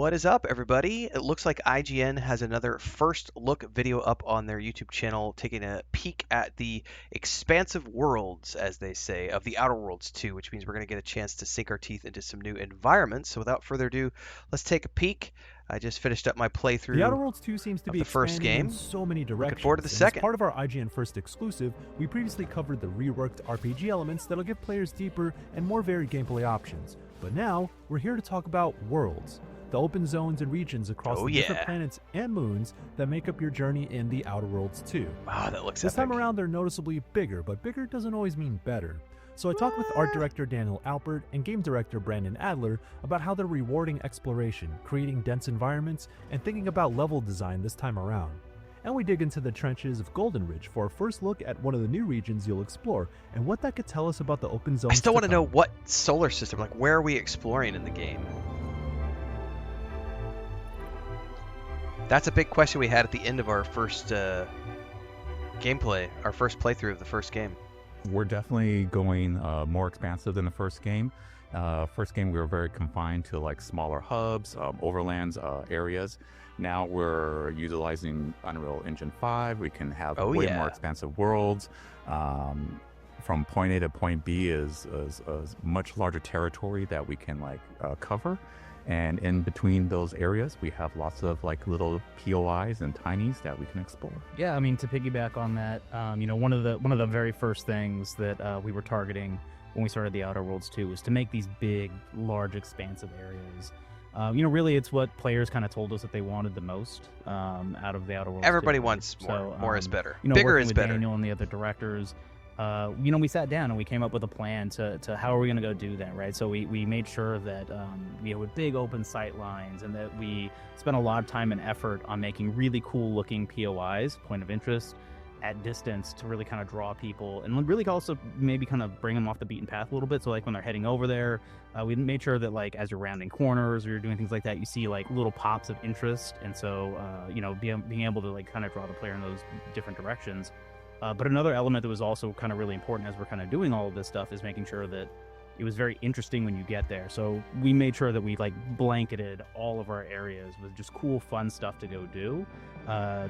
What is up, everybody? It looks like IGN has another first look video up on their YouTube channel, taking a peek at the expansive worlds, as they say, of the Outer Worlds 2, which means we're going to get a chance to sink our teeth into some new environments. So without further ado, let's take a peek. I just finished up my playthrough The Outer Worlds 2 seems to be the first expanding game. in so many directions. Looking forward to the and second. As part of our IGN First exclusive, we previously covered the reworked RPG elements that'll give players deeper and more varied gameplay options. But now, we're here to talk about worlds, the open zones and regions across the different planets and moons that make up your journey in The Outer Worlds 2. Wow, that looks This epic. time around, they're noticeably bigger, but bigger doesn't always mean better. So I talked with art director Daniel Alpert and game director Brandon Adler about how they're rewarding exploration, creating dense environments, and thinking about level design this time around. And we dig into the trenches of Golden Ridge for a first look at one of the new regions you'll explore and what that could tell us about the open zones. I still want to know what solar system, like where are we exploring in the game? That's a big question we had at the end of our first gameplay, our first playthrough of the first game. We're definitely going more expansive than the first game. First game we were very confined to like smaller hubs, overlands areas. Now we're utilizing Unreal Engine 5. We can have way more expansive worlds. From point A to point B is a much larger territory that we can cover. And in between those areas, we have lots of like little POIs and tinies that we can explore. Yeah, I mean, to piggyback on that, one of the very first things that we were targeting when we started the Outer Worlds 2 was to make these big, large, expansive areas. Really, it's what players kind of told us that they wanted the most out of the Outer Worlds. Everybody 2, wants more. So, more is better. Bigger is with better. Daniel and the other directors. We sat down and we came up with a plan to how are we going to go do that, right? So we made sure that, with big open sight lines, and that we spent a lot of time and effort on making really cool looking POIs, point of interest, at distance to really kind of draw people and really also maybe kind of bring them off the beaten path a little bit. So like when they're heading over there, we made sure that like as you're rounding corners or you're doing things like that, you see like little pops of interest. And so, being able to like kind of draw the player in those different directions. But another element that was also kind of really important as we're kind of doing all of this stuff is making sure that it was very interesting when you get there. So we made sure that we like blanketed all of our areas with just cool, fun stuff to go do,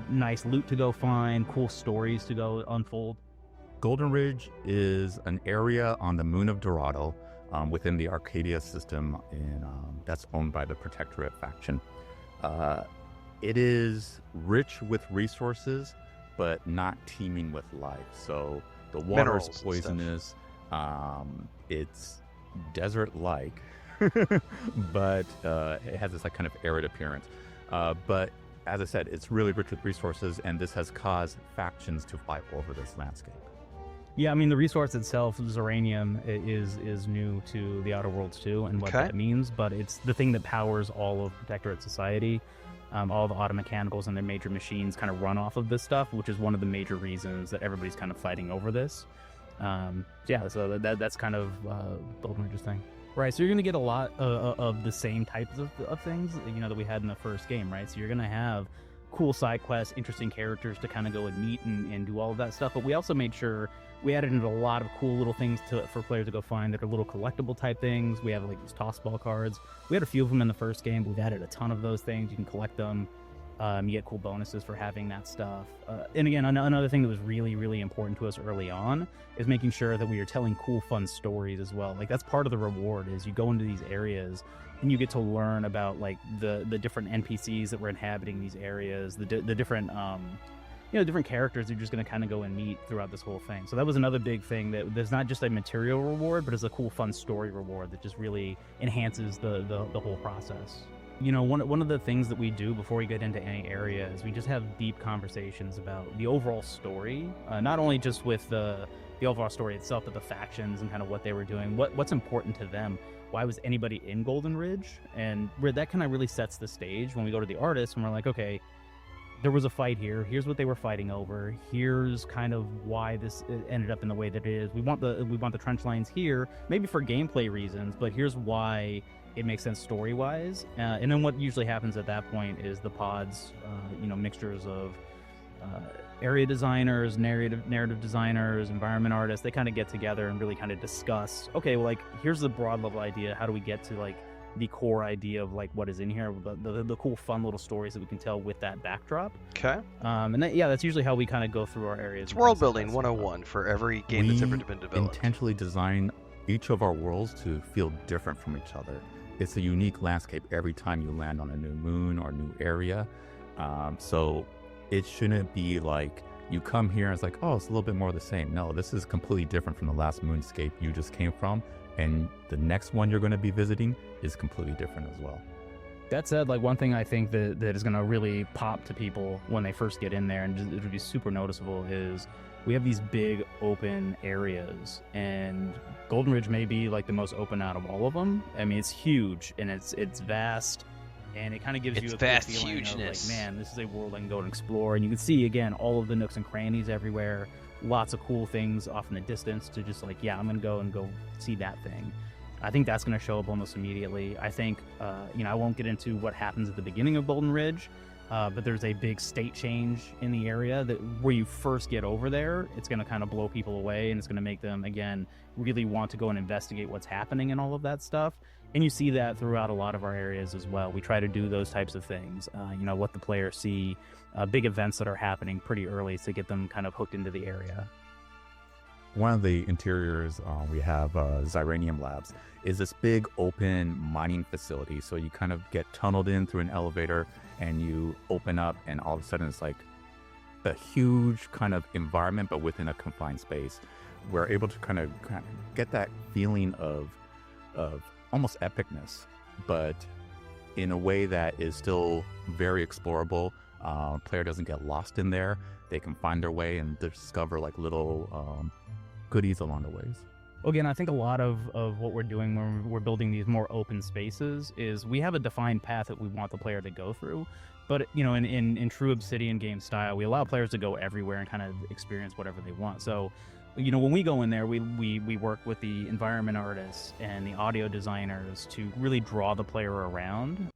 nice loot to go find, cool stories to go unfold. Golden Ridge is an area on the moon of Dorado within the Arcadia system that's owned by the Protectorate faction. It is rich with resources, but not teeming with life. So the water is poisonous. It's desert-like, but it has this like kind of arid appearance. But as I said, it's really rich with resources, and this has caused factions to fight over this landscape. Yeah, I mean, the resource itself, Zeranium, is new to the Outer Worlds 2 and what that means, but it's the thing that powers all of Protectorate society. All the auto mechanicals and their major machines kind of run off of this stuff, which is one of the major reasons that everybody's kind of fighting over this. So that's kind of Golden Ridge's thing. Right, so you're going to get a lot of the same types of things, that we had in the first game, right? So you're going to have cool side quests, interesting characters to kind of go and meet and do all of that stuff. But we also made sure we added in a lot of cool little things for players to go find that are little collectible type things. We have like these toss ball cards. We had a few of them in the first game, but we've added a ton of those things. You can collect them. You get cool bonuses for having that stuff. And again, another thing that was really, really important to us early on is making sure that we are telling cool, fun stories as well. Like that's part of the reward is you go into these areas and you get to learn about like the different NPCs that were inhabiting these areas, the different different characters you're just going to kind of go and meet throughout this whole thing. So that was another big thing, that there's not just a material reward, but it's a cool, fun story reward that just really enhances the whole process. One of the things that we do before we get into any area is we just have deep conversations about the overall story, not only just with the overall story itself, but the factions and kind of what they were doing, what's important to them. Why was anybody in Golden Ridge? And where that kind of really sets the stage when we go to the artist and we're like, okay, there was a fight here. Here's what they were fighting over. Here's kind of why this ended up in the way that it is. We want the trench lines here, maybe for gameplay reasons, but here's why it makes sense story-wise. And then what usually happens at that point is the pods, mixtures of area designers, narrative designers, environment artists, they kind of get together and really kind of discuss, okay, well, like, here's the broad level idea. How do we get to, like, the core idea of like what is in here, the cool fun little stories that we can tell with that backdrop. Okay. And that's usually how we kind of go through our areas. It's world building 101 for every game that's ever been developed. We intentionally design each of our worlds to feel different from each other. It's a unique landscape every time you land on a new moon or new area. So it shouldn't be like you come here and it's like, oh, it's a little bit more of the same. No, this is completely different from the last moonscape you just came from. And the next one you're going to be visiting is completely different as well. That said, like one thing I think that is going to really pop to people when they first get in there, and it would be super noticeable, is we have these big open areas, and Golden Ridge may be like the most open out of all of them. I mean, it's huge and it's vast, and it kind of gives you a vast cool feeling hugeness. of like, man, this is a world I can go and explore. And you can see again all of the nooks and crannies everywhere, lots of cool things off in the distance to just like, yeah, I'm gonna go see that thing. I think that's going to show up almost immediately. I think, I won't get into what happens at the beginning of Golden Ridge, but there's a big state change in the area that where you first get over there, it's going to kind of blow people away, and it's going to make them, again, really want to go and investigate what's happening and all of that stuff. And you see that throughout a lot of our areas as well. We try to do those types of things, let the players see big events that are happening pretty early to get them kind of hooked into the area. One of the interiors we have Xyranium Labs is this big open mining facility. So you kind of get tunneled in through an elevator and you open up, and all of a sudden it's like a huge kind of environment, but within a confined space. We're able to kind of get that feeling of almost epicness, but in a way that is still very explorable. Player doesn't get lost in there. They can find their way and discover like little goodies along the ways. Well, again, I think a lot of what we're doing when we're building these more open spaces is we have a defined path that we want the player to go through. But, in true Obsidian game style, we allow players to go everywhere and kind of experience whatever they want. So, when we go in there, we work with the environment artists and the audio designers to really draw the player around.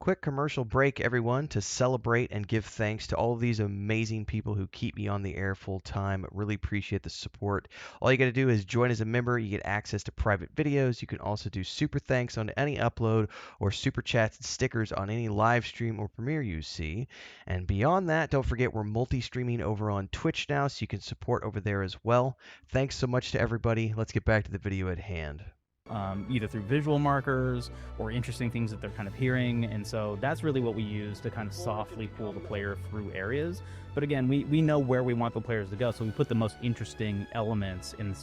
Quick commercial break, everyone, to celebrate and give thanks to all of these amazing people who keep me on the air full time. Really appreciate the support. All you got to do is join as a member. You get access to private videos. You can also do super thanks on any upload, or super chats and stickers on any live stream or premiere you see. And beyond that, don't forget we're multi-streaming over on Twitch now, so you can support over there as well. Thanks so much to everybody. Let's get back to the video at hand. Either through visual markers or interesting things that they're kind of hearing. And so that's really what we use to kind of softly pull the player through areas. But again, we know where we want the players to go, so we put the most interesting elements in the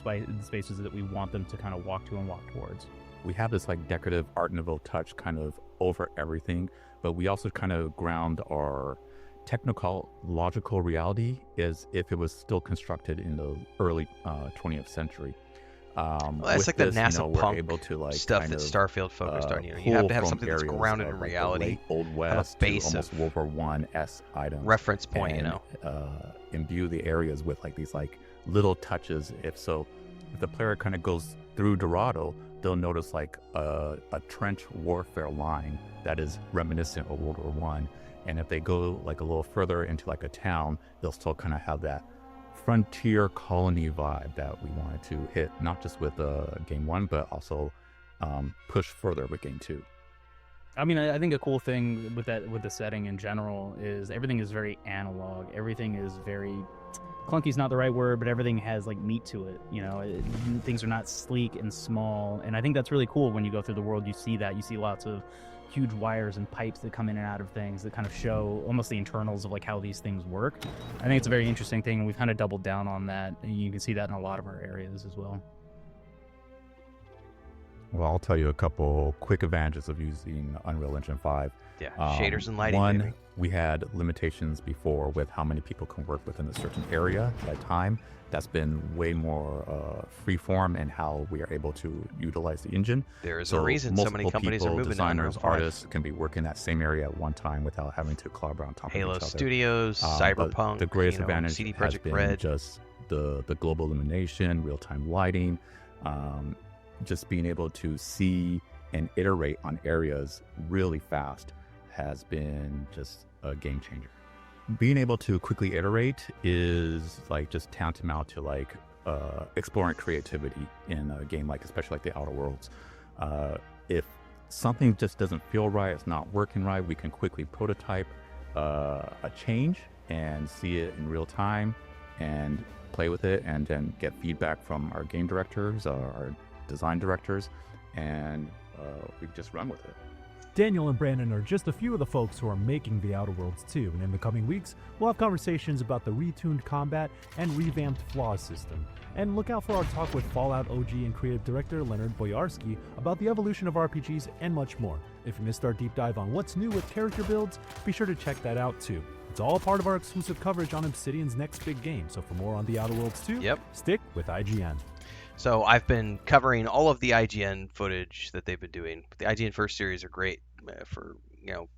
spaces that we want them to kind of walk to and walk towards. We have this like decorative Art Nouveau touch kind of over everything, but we also kind of ground our technological reality as if it was still constructed in the early 20th century. That's like the NASA punk able to, like, stuff that Starfield focused on. You have to have something that's grounded in reality, Old West, a base almost of World War I-esque items, reference point, and, imbue the areas with like these like little touches. If the player kind of goes through Dorado, they'll notice like a trench warfare line that is reminiscent of World War I. And if they go like a little further into like a town, they'll still kind of have that frontier colony vibe that we wanted to hit, not just with game 1, but also push further with game 2. I mean, I think a cool thing with the setting in general is everything is very analog. Everything is very clunky is not the right word, but everything has like meat to it. Things are not sleek and small, and I think that's really cool. When you go through the world, you see that. You see lots of huge wires and pipes that come in and out of things that kind of show almost the internals of like how these things work. I think it's a very interesting thing, and we've kind of doubled down on that, and you can see that in a lot of our areas as well. Well, I'll tell you a couple quick advantages of using Unreal Engine 5. Yeah, shaders and lighting. One, maybe. We had limitations before with how many people can work within a certain area at a time. That's been way more freeform in how we are able to utilize the engine. There is a reason so many companies are moving designers, to Unreal 5. artists can be working that same area at one time without having to collaborate on top Halo of each other. Studios, Cyberpunk, but the greatest advantage CD has Projekt been Red. just the global illumination, real-time lighting, just being able to see and iterate on areas really fast has been just a game changer. Being able to quickly iterate is like just tantamount to like exploring creativity in a game like, especially like the Outer Worlds. If something just doesn't feel right, it's not working right, we can quickly prototype a change and see it in real time and play with it, and then get feedback from our game directors, our design directors, and we just run with it. Daniel and Brandon are just a few of the folks who are making The Outer Worlds 2, and in the coming weeks, we'll have conversations about the retuned combat and revamped flaws system. And look out for our talk with Fallout OG and creative director Leonard Boyarsky about the evolution of RPGs and much more. If you missed our deep dive on what's new with character builds, be sure to check that out too. It's all part of our exclusive coverage on Obsidian's next big game, so for more on The Outer Worlds 2, stick with IGN. So I've been covering all of the IGN footage that they've been doing. The IGN first series are great for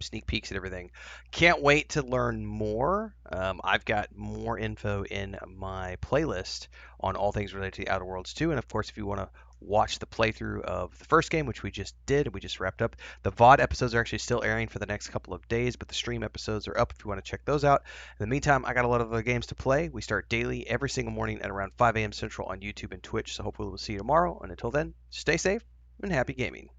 sneak peeks and everything. Can't wait to learn more. I've got more info in my playlist on all things related to the Outer Worlds 2, and of course, if you want to watch the playthrough of the first game, which we just did, we just wrapped up. The VOD episodes are actually still airing for the next couple of days, but the stream episodes are up if you want to check those out. In the meantime, I got a lot of other games to play. We start daily every single morning at around 5 a.m. Central on YouTube and Twitch, so hopefully we'll see you tomorrow. And until then, stay safe and happy gaming.